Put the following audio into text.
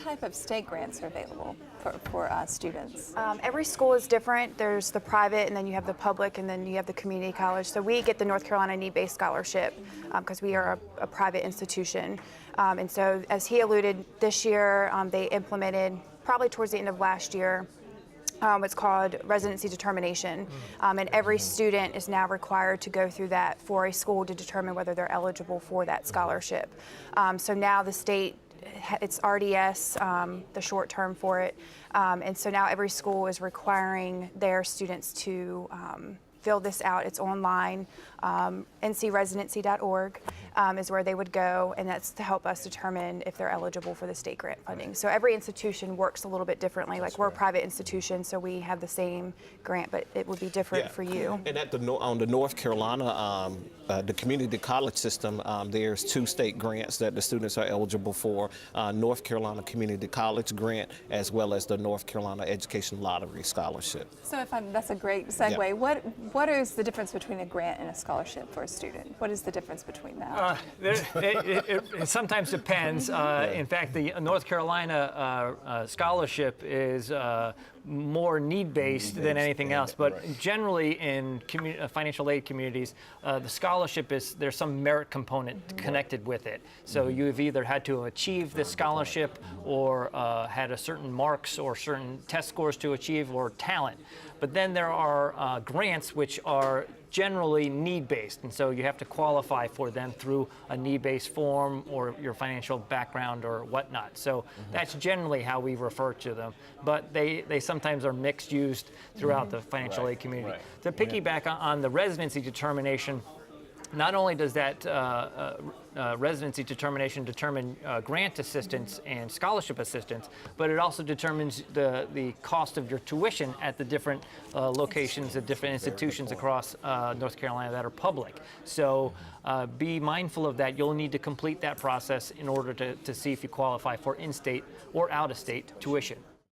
type of state grants are available for students? Every school is different. There's the private, and then you have the public, and then you have the community college. So we get the North Carolina Need-Based Scholarship because we are a private institution. And so as he alluded, this year they implemented, probably towards the end of last year, what's called residency determination, and every student is now required to go through that for a school to determine whether they're eligible for that scholarship. So now the state, it's RDS, the short term for it, and so now every school is requiring their students to fill this out. It's online. ncresidency.org is where they would go, and that's to help us determine if they're eligible for the state grant funding. So every institution works a little bit differently. Like we're a private institution, so we have the same grant, but it would be different for you. And at on the North Carolina, the community college system, there's 2 state grants that the students are eligible for: North Carolina Community College Grant, as well as the North Carolina Education Lottery Scholarship. So that's a great segue. Yeah. What is the difference between a grant and a scholarship for a student? What is the difference between that? It sometimes depends. In fact, the North Carolina scholarship is more need-based than anything else. But generally in financial aid communities, the scholarship there's some merit component connected with it. So you've either had to achieve this scholarship or had a certain marks or certain test scores to achieve or talent. But then there are grants which are generally need-based, and so you have to qualify for them through a need-based form or your financial background or whatnot. So that's generally how we refer to them, but they sometimes are mixed used throughout the financial aid community. To piggyback on the residency determination, not only does that residency determination determine grant assistance and scholarship assistance, but it also determines the cost of your tuition at the different locations, the different institutions across North Carolina that are public. So be mindful of that. You'll need to complete that process in order to see if you qualify for in-state or out-of-state tuition.